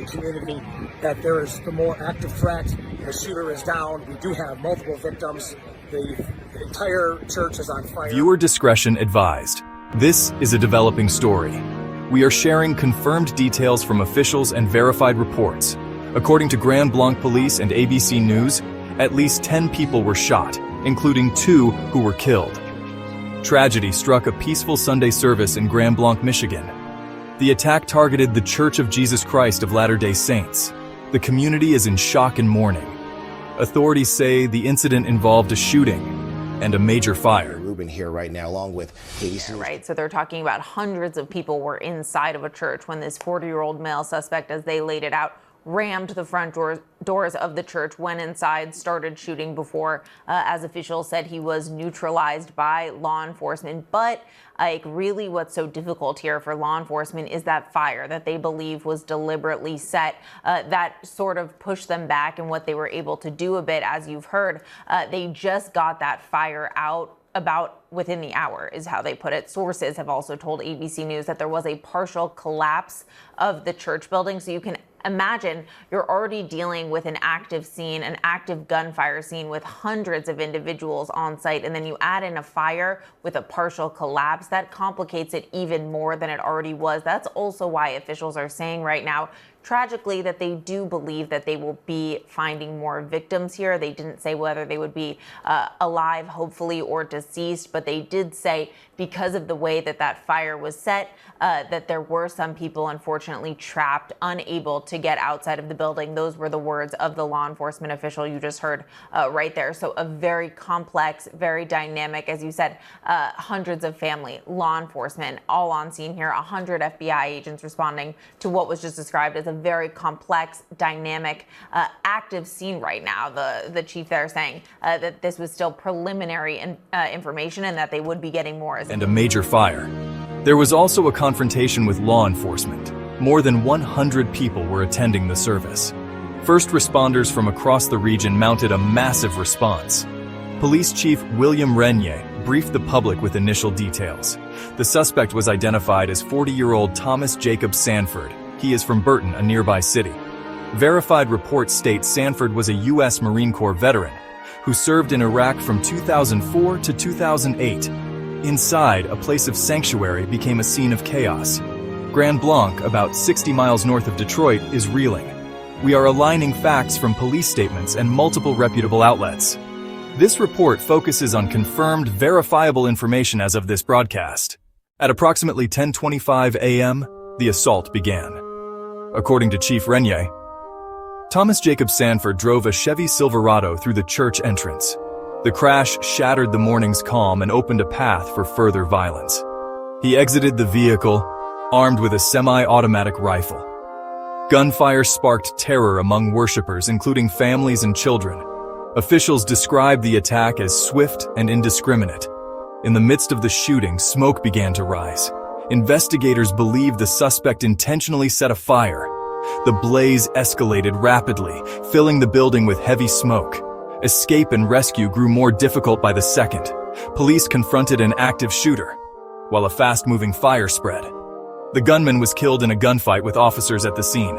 the community that there is the more active threat. The shooter is down. We do have multiple victims. The entire church is on fire. Viewer discretion advised. This is a developing story. We are sharing confirmed details from officials and verified reports. According to Grand Blanc Police and ABC News, at least 10 people were shot, including 2 who were killed. Tragedy struck a peaceful Sunday service in Grand Blanc, Michigan. The attack targeted the Church of Jesus Christ of Latter-day Saints. The community is in shock and mourning. Authorities say the incident involved a shooting and a major fire. Ruben here right now, along with Casey. Right, so they're talking about hundreds of people were inside of a church when this 40-year-old male suspect, as they laid it out, rammed the front doors of the church, went inside, started shooting before, as officials said, he was neutralized by law enforcement. But really what's so difficult here for law enforcement is that fire that they believe was deliberately set, that sort of pushed them back, and what they were able to do a bit, as you've heard, they just got that fire out about within the hour, is how they put it. Sources have also told ABC News that there was a partial collapse of the church building. So you can imagine you're already dealing with an active scene, an active gunfire scene with hundreds of individuals on site, and then you add in a fire with a partial collapse. That complicates it even more than it already was. That's also why officials are saying right now, tragically, that they do believe that they will be finding more victims here. They didn't say whether they would be alive, hopefully, or deceased, but they did say because of the way that that fire was set, that there were some people, unfortunately, trapped, unable to get outside of the building. Those were the words of the law enforcement official you just heard right there. So a very complex, very dynamic, as you said, hundreds of family, law enforcement, all on scene here, 100 FBI agents responding to what was just described as a very complex, dynamic, active scene right now. The chief there saying that this was still preliminary information and that they would be getting more. And a major fire. There was also a confrontation with law enforcement. More than 100 people were attending the service. First responders from across the region mounted a massive response. Police Chief William Renier briefed the public with initial details. The suspect was identified as 40-year-old Thomas Jacob Sanford. He is from Burton, a nearby city. Verified reports state Sanford was a U.S. Marine Corps veteran who served in Iraq from 2004 to 2008. Inside, a place of sanctuary became a scene of chaos. Grand Blanc, about 60 miles north of Detroit, is reeling. We are aligning facts from police statements and multiple reputable outlets. This report focuses on confirmed, verifiable information as of this broadcast. At approximately 10:25 a.m., the assault began. According to Chief Renier, Thomas Jacob Sanford drove a Chevy Silverado through the church entrance. The crash shattered the morning's calm and opened a path for further violence. He exited the vehicle, armed with a semi-automatic rifle. Gunfire sparked terror among worshippers, including families and children. Officials described the attack as swift and indiscriminate. In the midst of the shooting, smoke began to rise. Investigators believe the suspect intentionally set a fire. The blaze escalated rapidly, filling the building with heavy smoke. Escape and rescue grew more difficult by the second. Police confronted an active shooter, while a fast-moving fire spread. The gunman was killed in a gunfight with officers at the scene.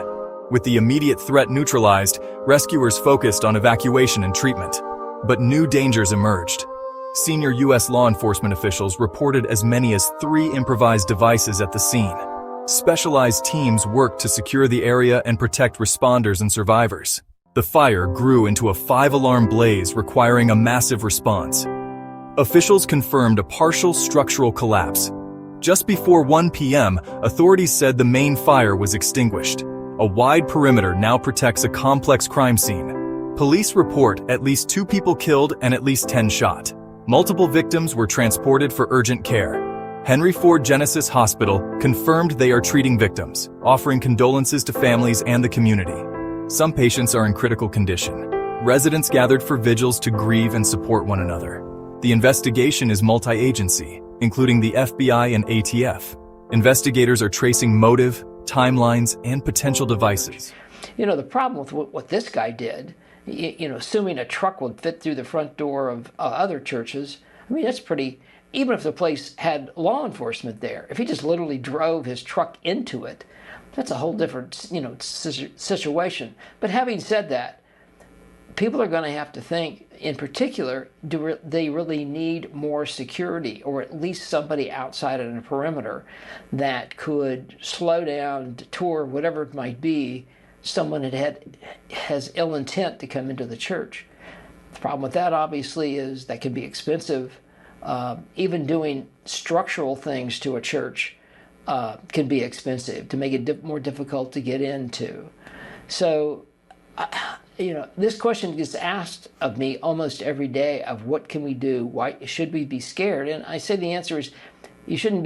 With the immediate threat neutralized, rescuers focused on evacuation and treatment. But new dangers emerged. Senior U.S. law enforcement officials reported as many as 3 improvised devices at the scene. Specialized teams worked to secure the area and protect responders and survivors. The fire grew into a 5-alarm blaze requiring a massive response. Officials confirmed a partial structural collapse. Just before 1 p.m., authorities said the main fire was extinguished. A wide perimeter now protects a complex crime scene. Police report at least 2 people killed and at least 10 shot. Multiple victims were transported for urgent care. Henry Ford Genesis Hospital confirmed they are treating victims, offering condolences to families and the community. Some patients are in critical condition. Residents gathered for vigils to grieve and support one another. The investigation is multi-agency, including the FBI and ATF. Investigators are tracing motive, timelines, and potential devices. You know, the problem with what this guy did, assuming a truck would fit through the front door of other churches, I mean, that's pretty, even if the place had law enforcement there, if he just literally drove his truck into it, that's a whole different, situation. But having said that, people are going to have to think, in particular, do they really need more security, or at least somebody outside of the perimeter that could slow down, detour, whatever it might be, someone that has ill intent to come into the church. The problem with that, obviously, is that can be expensive. Even doing structural things to a church can be expensive, to make it more difficult to get into. So, this question gets asked of me almost every day, of what can we do? Why should we be scared? And I say the answer is, you shouldn't be